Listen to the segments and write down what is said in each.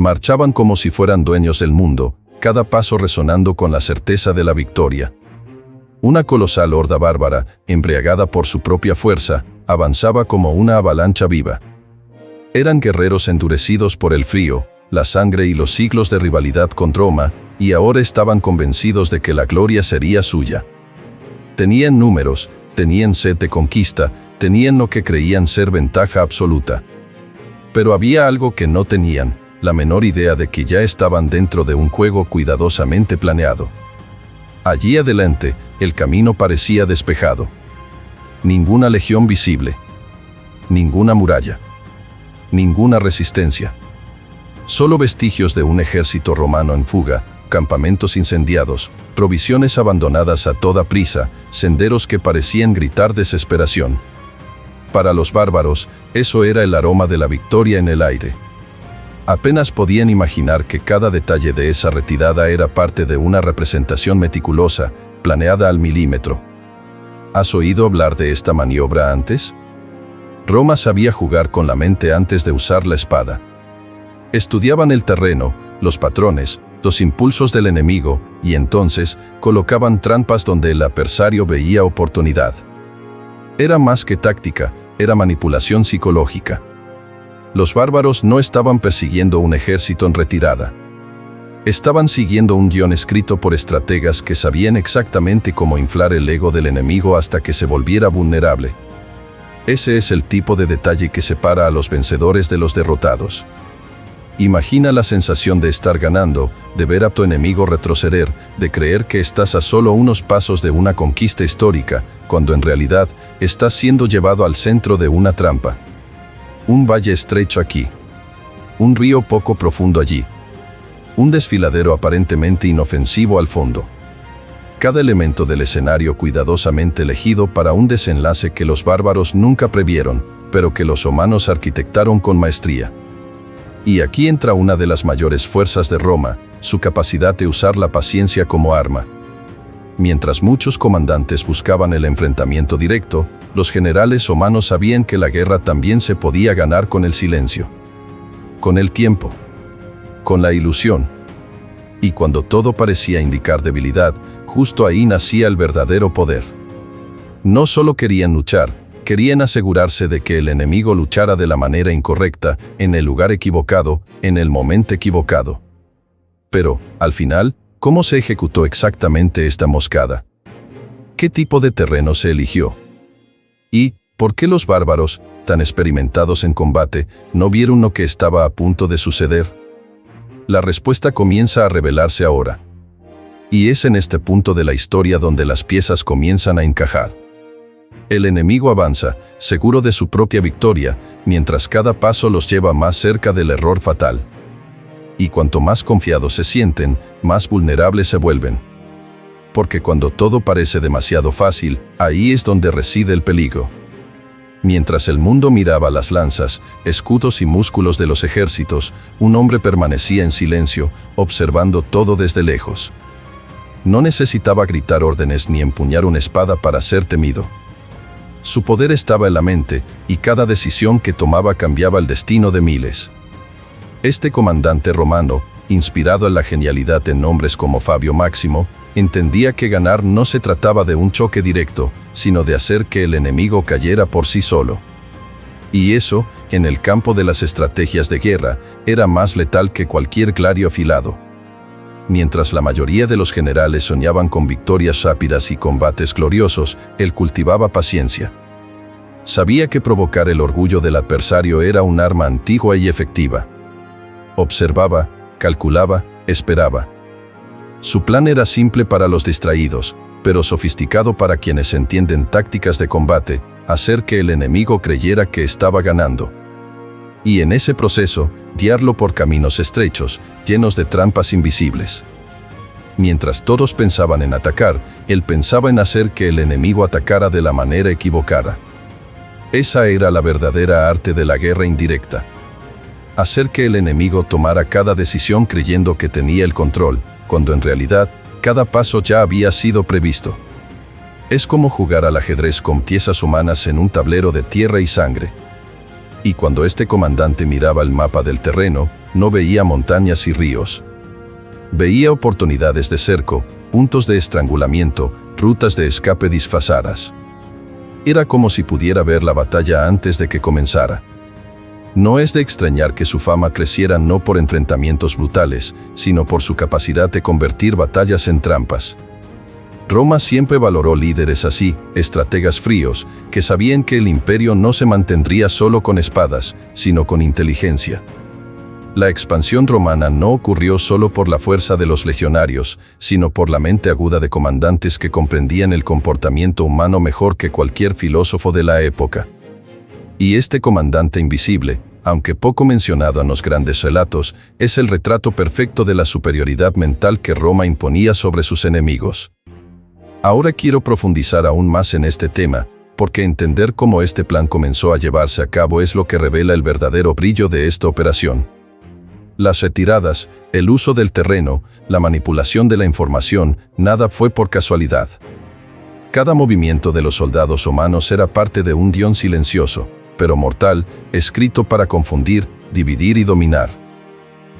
Marchaban como si fueran dueños del mundo, cada paso resonando con la certeza de la victoria. Una colosal horda bárbara, embriagada por su propia fuerza, avanzaba como una avalancha viva. Eran guerreros endurecidos por el frío, la sangre y los siglos de rivalidad con Roma, y ahora estaban convencidos de que la gloria sería suya. Tenían números, tenían sed de conquista, tenían lo que creían ser ventaja absoluta. Pero había algo que no tenían, la menor idea de que ya estaban dentro de un juego cuidadosamente planeado. Allí adelante, el camino parecía despejado. Ninguna legión visible. Ninguna muralla. Ninguna resistencia. Solo vestigios de un ejército romano en fuga, campamentos incendiados, provisiones abandonadas a toda prisa, senderos que parecían gritar desesperación. Para los bárbaros, eso era el aroma de la victoria en el aire. Apenas podían imaginar que cada detalle de esa retirada era parte de una representación meticulosa, planeada al milímetro. ¿Has oído hablar de esta maniobra antes? Roma sabía jugar con la mente antes de usar la espada. Estudiaban el terreno, los patrones, los impulsos del enemigo, y entonces colocaban trampas donde el adversario veía oportunidad. Era más que táctica, era manipulación psicológica. Los bárbaros no estaban persiguiendo un ejército en retirada. Estaban siguiendo un guión escrito por estrategas que sabían exactamente cómo inflar el ego del enemigo hasta que se volviera vulnerable. Ese es el tipo de detalle que separa a los vencedores de los derrotados. Imagina la sensación de estar ganando, de ver a tu enemigo retroceder, de creer que estás a solo unos pasos de una conquista histórica, cuando en realidad estás siendo llevado al centro de una trampa. Un valle estrecho aquí. Un río poco profundo allí. Un desfiladero aparentemente inofensivo al fondo. Cada elemento del escenario cuidadosamente elegido para un desenlace que los bárbaros nunca previeron, pero que los humanos arquitectaron con maestría. Y aquí entra una de las mayores fuerzas de Roma, su capacidad de usar la paciencia como arma. Mientras muchos comandantes buscaban el enfrentamiento directo, los generales romanos sabían que la guerra también se podía ganar con el silencio, con el tiempo, con la ilusión. Y cuando todo parecía indicar debilidad, justo ahí nacía el verdadero poder. No solo querían luchar, querían asegurarse de que el enemigo luchara de la manera incorrecta, en el lugar equivocado, en el momento equivocado. Pero, al final, ¿cómo se ejecutó exactamente esta emboscada? ¿Qué tipo de terreno se eligió? ¿Y por qué los bárbaros, tan experimentados en combate, no vieron lo que estaba a punto de suceder? La respuesta comienza a revelarse ahora. Y es en este punto de la historia donde las piezas comienzan a encajar. El enemigo avanza, seguro de su propia victoria, mientras cada paso los lleva más cerca del error fatal. Y cuanto más confiados se sienten, más vulnerables se vuelven. Porque cuando todo parece demasiado fácil, ahí es donde reside el peligro. Mientras el mundo miraba las lanzas, escudos y músculos de los ejércitos, un hombre permanecía en silencio, observando todo desde lejos. No necesitaba gritar órdenes ni empuñar una espada para ser temido. Su poder estaba en la mente, y cada decisión que tomaba cambiaba el destino de miles. Este comandante romano, inspirado en la genialidad de hombres como Fabio Máximo, entendía que ganar no se trataba de un choque directo, sino de hacer que el enemigo cayera por sí solo. Y eso, en el campo de las estrategias de guerra, era más letal que cualquier clario afilado. Mientras la mayoría de los generales soñaban con victorias rápidas y combates gloriosos, él cultivaba paciencia. Sabía que provocar el orgullo del adversario era un arma antigua y efectiva. Observaba, calculaba, esperaba. Su plan era simple para los distraídos, pero sofisticado para quienes entienden tácticas de combate, hacer que el enemigo creyera que estaba ganando. Y en ese proceso, guiarlo por caminos estrechos, llenos de trampas invisibles. Mientras todos pensaban en atacar, él pensaba en hacer que el enemigo atacara de la manera equivocada. Esa era la verdadera arte de la guerra indirecta. Hacer que el enemigo tomara cada decisión creyendo que tenía el control, cuando en realidad, cada paso ya había sido previsto. Es como jugar al ajedrez con piezas humanas en un tablero de tierra y sangre. Y cuando este comandante miraba el mapa del terreno, no veía montañas y ríos. Veía oportunidades de cerco, puntos de estrangulamiento, rutas de escape disfrazadas. Era como si pudiera ver la batalla antes de que comenzara. No es de extrañar que su fama creciera no por enfrentamientos brutales, sino por su capacidad de convertir batallas en trampas. Roma siempre valoró líderes así, estrategas fríos, que sabían que el imperio no se mantendría solo con espadas, sino con inteligencia. La expansión romana no ocurrió solo por la fuerza de los legionarios, sino por la mente aguda de comandantes que comprendían el comportamiento humano mejor que cualquier filósofo de la época. Y este comandante invisible, aunque poco mencionado en los grandes relatos, es el retrato perfecto de la superioridad mental que Roma imponía sobre sus enemigos. Ahora quiero profundizar aún más en este tema, porque entender cómo este plan comenzó a llevarse a cabo es lo que revela el verdadero brillo de esta operación. Las retiradas, el uso del terreno, la manipulación de la información, nada fue por casualidad. Cada movimiento de los soldados romanos era parte de un guión silencioso, pero mortal, escrito para confundir, dividir y dominar.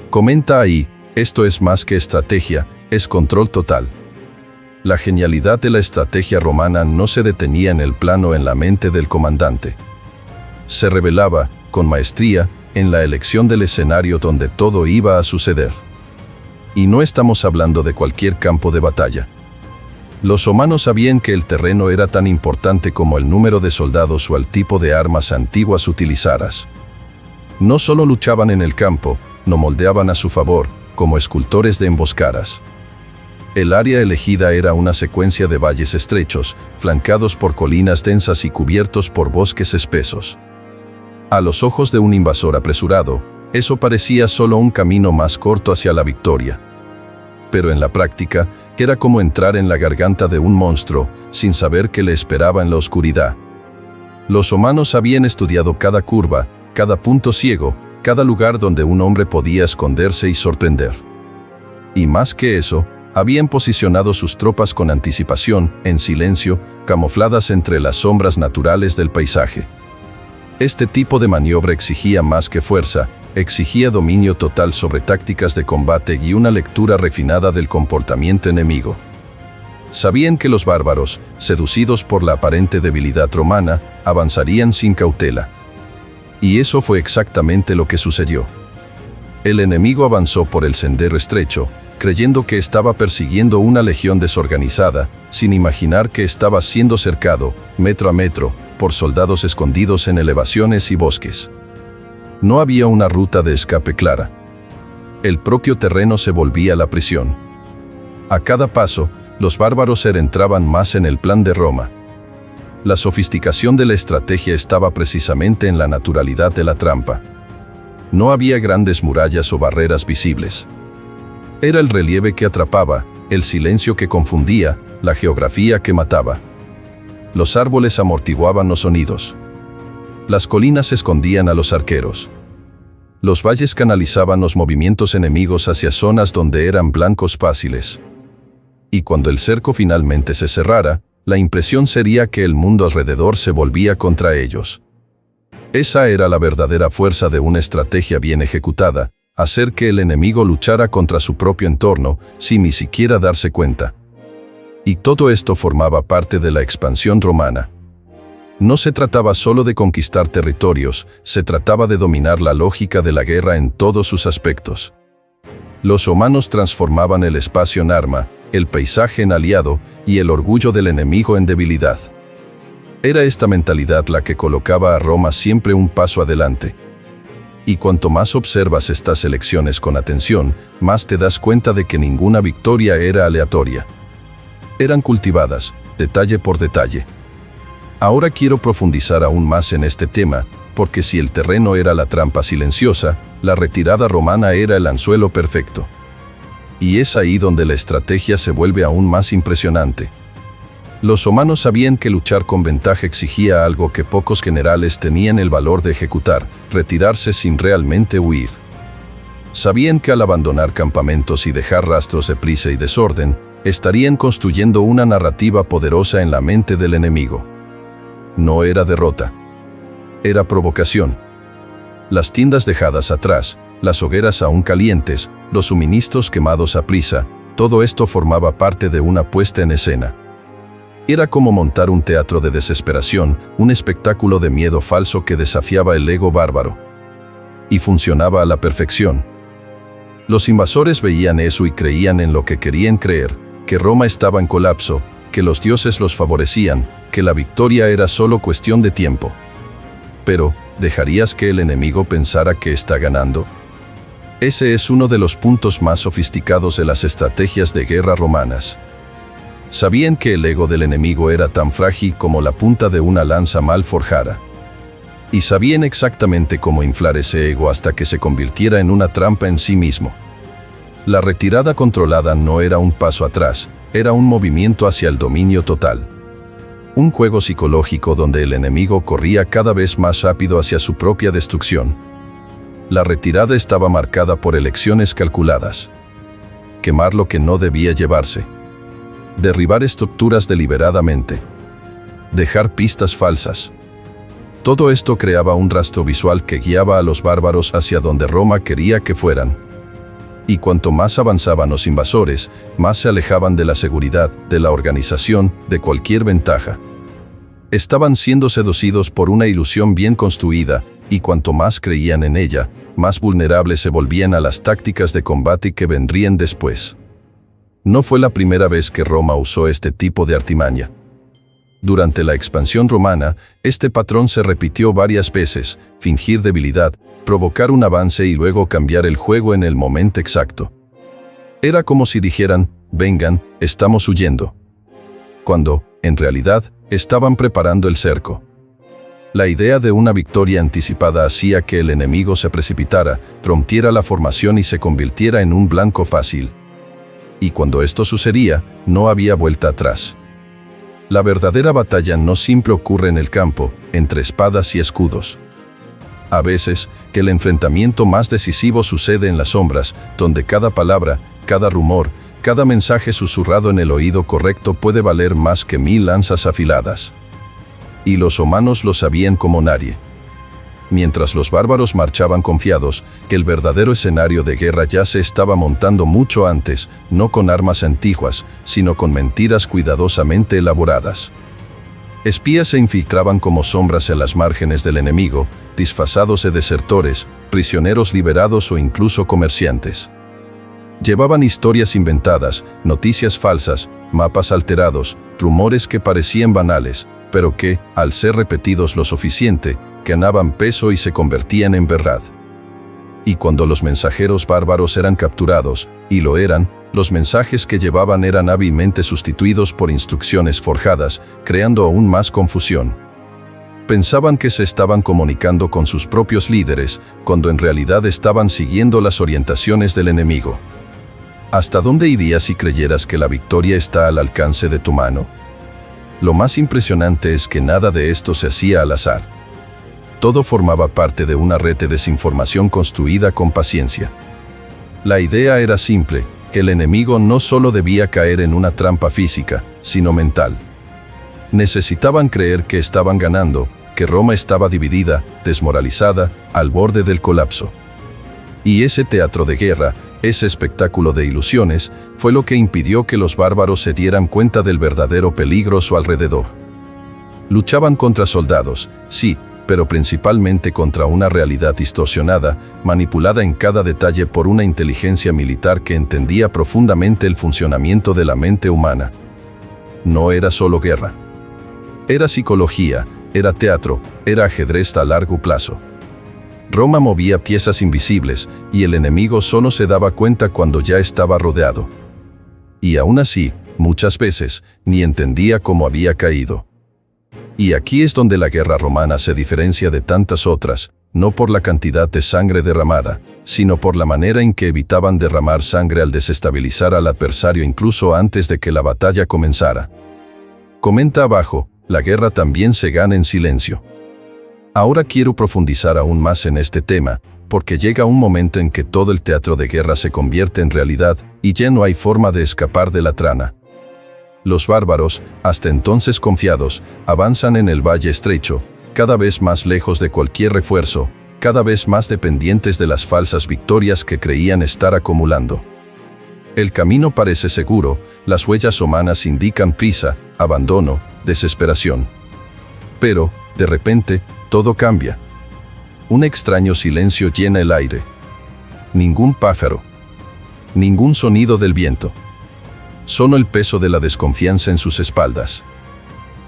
Comenta ahí, esto es más que estrategia, es control total. La genialidad de la estrategia romana no se detenía en el plano o en la mente del comandante. Se revelaba, con maestría, en la elección del escenario donde todo iba a suceder. Y no estamos hablando de cualquier campo de batalla. Los romanos sabían que el terreno era tan importante como el número de soldados o el tipo de armas antiguas utilizadas. No solo luchaban en el campo, lo moldeaban a su favor, como escultores de emboscadas. El área elegida era una secuencia de valles estrechos, flancados por colinas densas y cubiertos por bosques espesos. A los ojos de un invasor apresurado, eso parecía solo un camino más corto hacia la victoria. Pero en la práctica, era como entrar en la garganta de un monstruo, sin saber qué le esperaba en la oscuridad. Los romanos habían estudiado cada curva, cada punto ciego, cada lugar donde un hombre podía esconderse y sorprender. Y más que eso, habían posicionado sus tropas con anticipación, en silencio, camufladas entre las sombras naturales del paisaje. Este tipo de maniobra exigía más que fuerza, exigía dominio total sobre tácticas de combate y una lectura refinada del comportamiento enemigo. Sabían que los bárbaros, seducidos por la aparente debilidad romana, avanzarían sin cautela. Y eso fue exactamente lo que sucedió. El enemigo avanzó por el sendero estrecho, creyendo que estaba persiguiendo una legión desorganizada, sin imaginar que estaba siendo cercado, metro a metro, por soldados escondidos en elevaciones y bosques. No había una ruta de escape clara. El propio terreno se volvía la prisión. A cada paso, los bárbaros se adentraban más en el plan de Roma. La sofisticación de la estrategia estaba precisamente en la naturalidad de la trampa. No había grandes murallas o barreras visibles. Era el relieve que atrapaba, el silencio que confundía, la geografía que mataba. Los árboles amortiguaban los sonidos. Las colinas escondían a los arqueros. Los valles canalizaban los movimientos enemigos hacia zonas donde eran blancos fáciles. Y cuando el cerco finalmente se cerrara, la impresión sería que el mundo alrededor se volvía contra ellos. Esa era la verdadera fuerza de una estrategia bien ejecutada, hacer que el enemigo luchara contra su propio entorno, sin ni siquiera darse cuenta. Y todo esto formaba parte de la expansión romana. No se trataba solo de conquistar territorios, se trataba de dominar la lógica de la guerra en todos sus aspectos. Los romanos transformaban el espacio en arma, el paisaje en aliado y el orgullo del enemigo en debilidad. Era esta mentalidad la que colocaba a Roma siempre un paso adelante. Y cuanto más observas estas elecciones con atención, más te das cuenta de que ninguna victoria era aleatoria. Eran cultivadas, detalle por detalle. Ahora quiero profundizar aún más en este tema, porque si el terreno era la trampa silenciosa, la retirada romana era el anzuelo perfecto. Y es ahí donde la estrategia se vuelve aún más impresionante. Los romanos sabían que luchar con ventaja exigía algo que pocos generales tenían el valor de ejecutar, retirarse sin realmente huir. Sabían que al abandonar campamentos y dejar rastros de prisa y desorden, estarían construyendo una narrativa poderosa en la mente del enemigo. No era derrota. Era provocación. las tiendas dejadas atrás, las hogueras aún calientes, los suministros quemados a prisa, todo esto formaba parte de una puesta en escena. Era como montar un teatro de desesperación, un espectáculo de miedo falso que desafiaba el ego bárbaro. Y funcionaba a la perfección. Los invasores veían eso y creían en lo que querían creer, que Roma estaba en colapso, que los dioses los favorecían, que la victoria era solo cuestión de tiempo. Pero, ¿dejarías que el enemigo pensara que está ganando? Ese es uno de los puntos más sofisticados de las estrategias de guerra romanas. Sabían que el ego del enemigo era tan frágil como la punta de una lanza mal forjada. Y sabían exactamente cómo inflar ese ego hasta que se convirtiera en una trampa en sí mismo. La retirada controlada no era un paso atrás, era un movimiento hacia el dominio total. Un juego psicológico donde el enemigo corría cada vez más rápido hacia su propia destrucción. La retirada estaba marcada por elecciones calculadas. Quemar lo que no debía llevarse. Derribar estructuras deliberadamente. Dejar pistas falsas. Todo esto creaba un rastro visual que guiaba a los bárbaros hacia donde Roma quería que fueran. Y cuanto más avanzaban los invasores, más se alejaban de la seguridad, de la organización, de cualquier ventaja. Estaban siendo seducidos por una ilusión bien construida, y cuanto más creían en ella, más vulnerables se volvían a las tácticas de combate que vendrían después. No fue la primera vez que Roma usó este tipo de artimaña. Durante la expansión romana, este patrón se repitió varias veces: fingir debilidad, provocar un avance y luego cambiar el juego en el momento exacto. Era como si dijeran: vengan, estamos huyendo. Cuando, en realidad, estaban preparando el cerco. La idea de una victoria anticipada hacía que el enemigo se precipitara, rompiera la formación y se convirtiera en un blanco fácil. Y cuando esto sucedía, no había vuelta atrás. La verdadera batalla no siempre ocurre en el campo, entre espadas y escudos. A veces, que el enfrentamiento más decisivo sucede en las sombras, donde cada palabra, cada rumor, cada mensaje susurrado en el oído correcto puede valer más que 1000 lanzas afiladas. Y los romanos lo sabían como nadie. Mientras los bárbaros marchaban confiados, que el verdadero escenario de guerra ya se estaba montando mucho antes, no con armas antiguas, sino con mentiras cuidadosamente elaboradas. Espías se infiltraban como sombras en las márgenes del enemigo, disfrazados de desertores, prisioneros liberados o incluso comerciantes. Llevaban historias inventadas, noticias falsas, mapas alterados, rumores que parecían banales, pero que, al ser repetidos lo suficiente, ganaban peso y se convertían en verdad. Y cuando los mensajeros bárbaros eran capturados, y lo eran, los mensajes que llevaban eran hábilmente sustituidos por instrucciones forjadas, creando aún más confusión. Pensaban que se estaban comunicando con sus propios líderes, cuando en realidad estaban siguiendo las orientaciones del enemigo. ¿Hasta dónde irías si creyeras que la victoria está al alcance de tu mano? Lo más impresionante es que nada de esto se hacía al azar. Todo formaba parte de una red de desinformación construida con paciencia. La idea era simple: que el enemigo no solo debía caer en una trampa física, sino mental. Necesitaban creer que estaban ganando, que Roma estaba dividida, desmoralizada, al borde del colapso. Y ese teatro de guerra, ese espectáculo de ilusiones, fue lo que impidió que los bárbaros se dieran cuenta del verdadero peligro a su alrededor. Luchaban contra soldados, sí, pero principalmente contra una realidad distorsionada, manipulada en cada detalle por una inteligencia militar que entendía profundamente el funcionamiento de la mente humana. No era solo guerra. Era psicología, era teatro, era ajedrez a largo plazo. Roma movía piezas invisibles, y el enemigo solo se daba cuenta cuando ya estaba rodeado. Y aún así, muchas veces, ni entendía cómo había caído. Y aquí es donde la guerra romana se diferencia de tantas otras, no por la cantidad de sangre derramada, sino por la manera en que evitaban derramar sangre al desestabilizar al adversario incluso antes de que la batalla comenzara. Comenta abajo: la guerra también se gana en silencio. Ahora quiero profundizar aún más en este tema, porque llega un momento en que todo el teatro de guerra se convierte en realidad, y ya no hay forma de escapar de la trama. Los bárbaros, hasta entonces confiados, avanzan en el valle estrecho, cada vez más lejos de cualquier refuerzo, cada vez más dependientes de las falsas victorias que creían estar acumulando. El camino parece seguro, las huellas humanas indican prisa, abandono, desesperación. Pero, de repente, todo cambia. Un extraño silencio llena el aire. Ningún pájaro. Ningún sonido del viento. Solo el peso de la desconfianza en sus espaldas.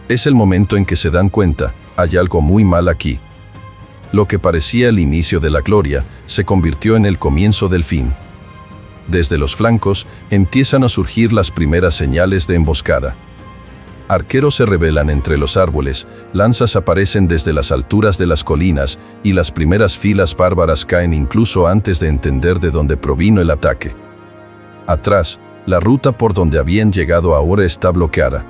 Es el momento en que se dan cuenta, hay algo muy mal aquí. Lo que parecía el inicio de la gloria, se convirtió en el comienzo del fin. Desde los flancos, empiezan a surgir las primeras señales de emboscada. Arqueros se revelan entre los árboles, lanzas aparecen desde las alturas de las colinas, y las primeras filas bárbaras caen incluso antes de entender de dónde provino el ataque. Atrás, la ruta por donde habían llegado ahora está bloqueada.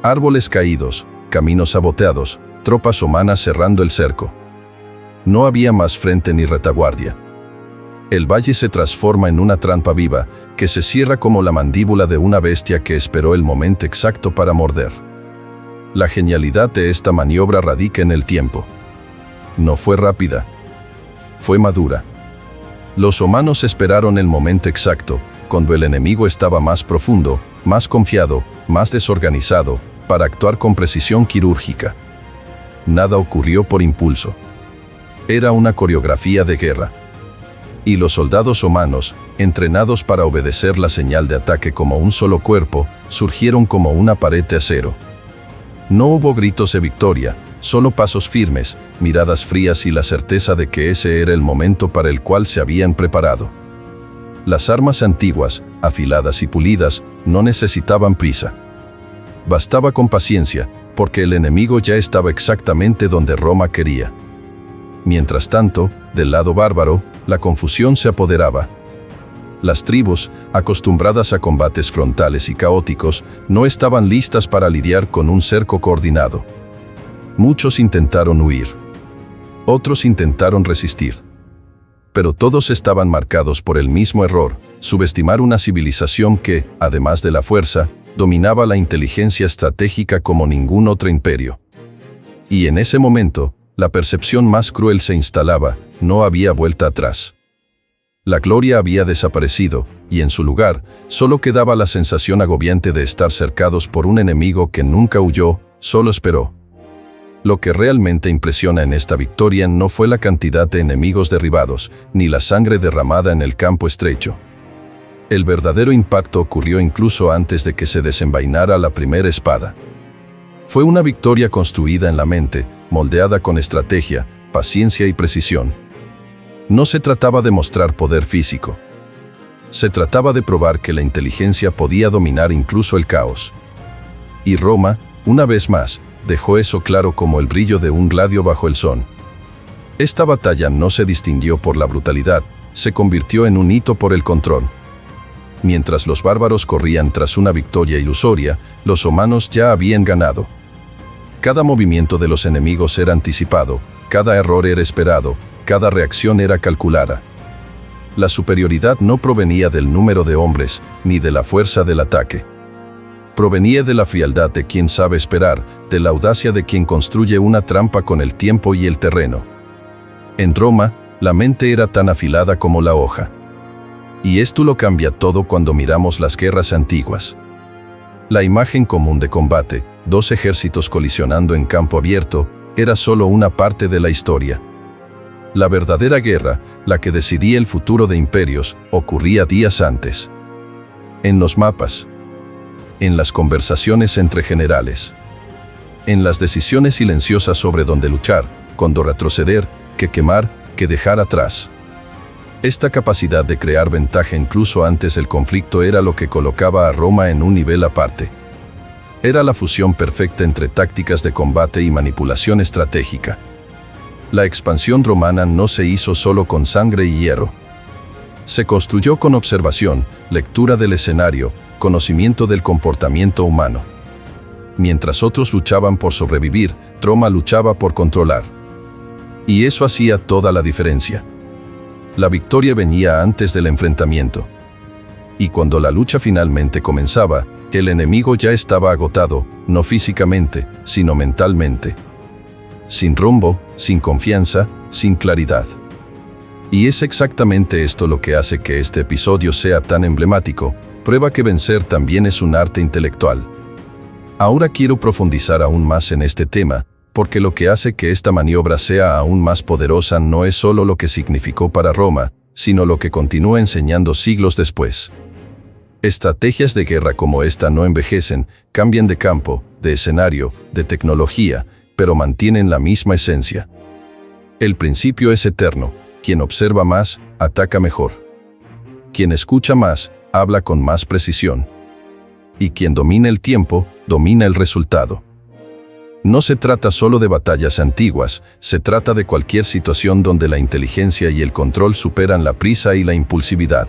Árboles caídos, caminos saboteados, tropas humanas cerrando el cerco. No había más frente ni retaguardia. El valle se transforma en una trampa viva, que se cierra como la mandíbula de una bestia que esperó el momento exacto para morder. La genialidad de esta maniobra radica en el tiempo. No fue rápida. Fue madura. Los humanos esperaron el momento exacto, cuando el enemigo estaba más profundo, más confiado, más desorganizado, para actuar con precisión quirúrgica. Nada ocurrió por impulso. Era una coreografía de guerra. Y los soldados humanos, entrenados para obedecer la señal de ataque como un solo cuerpo, surgieron como una pared de acero. No hubo gritos de victoria, solo pasos firmes, miradas frías y la certeza de que ese era el momento para el cual se habían preparado. Las armas antiguas, afiladas y pulidas, no necesitaban prisa. Bastaba con paciencia, porque el enemigo ya estaba exactamente donde Roma quería. Mientras tanto, del lado bárbaro, la confusión se apoderaba. Las tribus, acostumbradas a combates frontales y caóticos, no estaban listas para lidiar con un cerco coordinado. Muchos intentaron huir. Otros intentaron resistir. Pero todos estaban marcados por el mismo error, subestimar una civilización que, además de la fuerza, dominaba la inteligencia estratégica como ningún otro imperio. Y en ese momento, la percepción más cruel se instalaba, no había vuelta atrás. La gloria había desaparecido, y en su lugar, solo quedaba la sensación agobiante de estar cercados por un enemigo que nunca huyó, solo esperó. Lo que realmente impresiona en esta victoria no fue la cantidad de enemigos derribados, ni la sangre derramada en el campo estrecho. El verdadero impacto ocurrió incluso antes de que se desenvainara la primera espada. Fue una victoria construida en la mente, moldeada con estrategia, paciencia y precisión. No se trataba de mostrar poder físico. Se trataba de probar que la inteligencia podía dominar incluso el caos. Y Roma, una vez más, dejó eso claro como el brillo de un gladio bajo el sol. Esta batalla no se distinguió por la brutalidad, se convirtió en un hito por el control. Mientras los bárbaros corrían tras una victoria ilusoria, los humanos ya habían ganado. Cada movimiento de los enemigos era anticipado, cada error era esperado, cada reacción era calculada. La superioridad no provenía del número de hombres, ni de la fuerza del ataque. Provenía de la frialdad de quien sabe esperar, de la audacia de quien construye una trampa con el tiempo y el terreno. En Roma, la mente era tan afilada como la hoja. Y esto lo cambia todo cuando miramos las guerras antiguas. La imagen común de combate, dos ejércitos colisionando en campo abierto, era solo una parte de la historia. La verdadera guerra, la que decidía el futuro de imperios, ocurría días antes. En los mapas. En las conversaciones entre generales. En las decisiones silenciosas sobre dónde luchar, cuándo retroceder, qué quemar, qué dejar atrás. Esta capacidad de crear ventaja incluso antes del conflicto era lo que colocaba a Roma en un nivel aparte. Era la fusión perfecta entre tácticas de combate y manipulación estratégica. La expansión romana no se hizo solo con sangre y hierro. Se construyó con observación, lectura del escenario, conocimiento del comportamiento humano. Mientras otros luchaban por sobrevivir, Roma luchaba por controlar. Y eso hacía toda la diferencia. La victoria venía antes del enfrentamiento. Y cuando la lucha finalmente comenzaba, el enemigo ya estaba agotado, no físicamente, sino mentalmente. sin rumbo, sin confianza, sin claridad. Y es exactamente esto lo que hace que este episodio sea tan emblemático, prueba que vencer también es un arte intelectual. Ahora quiero profundizar aún más en este tema, porque lo que hace que esta maniobra sea aún más poderosa no es solo lo que significó para Roma, sino lo que continúa enseñando siglos después. Estrategias de guerra como esta no envejecen, cambian de campo, de escenario, de tecnología, pero mantienen la misma esencia. El principio es eterno: quien observa más, ataca mejor. Quien escucha más, habla con más precisión. Y quien domina el tiempo, domina el resultado. No se trata solo de batallas antiguas, se trata de cualquier situación donde la inteligencia y el control superan la prisa y la impulsividad.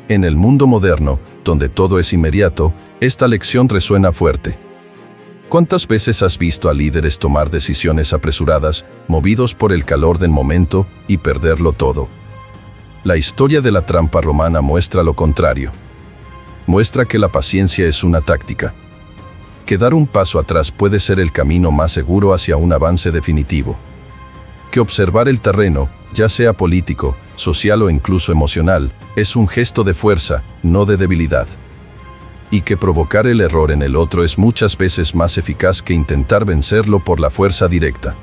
En el mundo moderno, donde todo es inmediato, esta lección resuena fuerte. ¿Cuántas veces has visto a líderes tomar decisiones apresuradas, movidos por el calor del momento, y perderlo todo? La historia de la trampa romana muestra lo contrario. Muestra que la paciencia es una táctica. Que dar un paso atrás puede ser el camino más seguro hacia un avance definitivo. Que observar el terreno, ya sea político, social o incluso emocional, es un gesto de fuerza, no de debilidad. Y que provocar el error en el otro es muchas veces más eficaz que intentar vencerlo por la fuerza directa.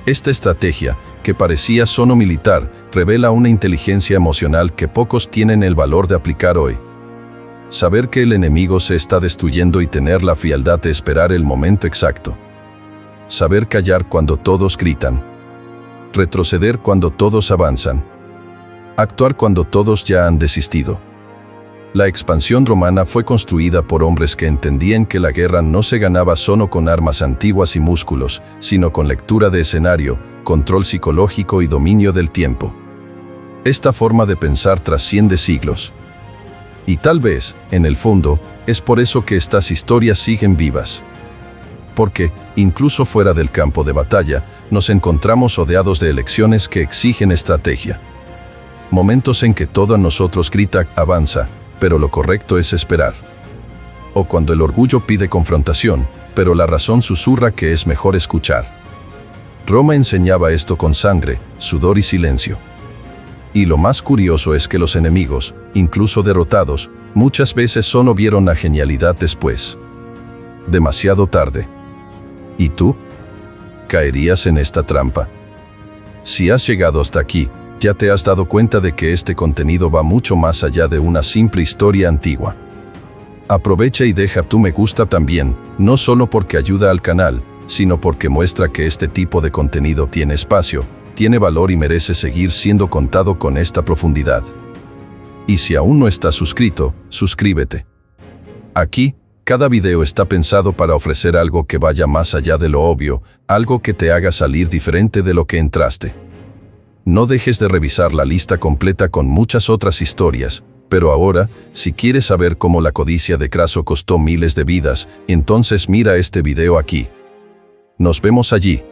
Esta estrategia, que parecía solo militar, revela una inteligencia emocional que pocos tienen el valor de aplicar hoy. Saber que el enemigo se está destruyendo y tener la frialdad de esperar el momento exacto. Saber callar cuando todos gritan. Retroceder cuando todos avanzan. Actuar cuando todos ya han desistido. La expansión romana fue construida por hombres que entendían que la guerra no se ganaba solo con armas antiguas y músculos, sino con lectura de escenario, control psicológico y dominio del tiempo. Esta forma de pensar trasciende siglos. Y tal vez, en el fondo, es por eso que estas historias siguen vivas. Porque, incluso fuera del campo de batalla, nos encontramos rodeados de elecciones que exigen estrategia. Momentos en que todo a nosotros grita, avanza, pero lo correcto es esperar. O cuando el orgullo pide confrontación, pero la razón susurra que es mejor escuchar. Roma enseñaba esto con sangre, sudor y silencio. Y lo más curioso es que los enemigos, incluso derrotados, muchas veces solo vieron la genialidad después. Demasiado tarde. ¿Y tú? ¿Caerías en esta trampa? Si has llegado hasta aquí, ya te has dado cuenta de que este contenido va mucho más allá de una simple historia antigua. Aprovecha y deja tu me gusta también, no solo porque ayuda al canal, sino porque muestra que este tipo de contenido tiene espacio, tiene valor y merece seguir siendo contado con esta profundidad. Y si aún no estás suscrito, suscríbete. Aquí, cada video está pensado para ofrecer algo que vaya más allá de lo obvio, algo que te haga salir diferente de lo que entraste. No dejes de revisar la lista completa con muchas otras historias, pero ahora, si quieres saber cómo la codicia de Craso costó miles de vidas, entonces mira este video aquí. Nos vemos allí.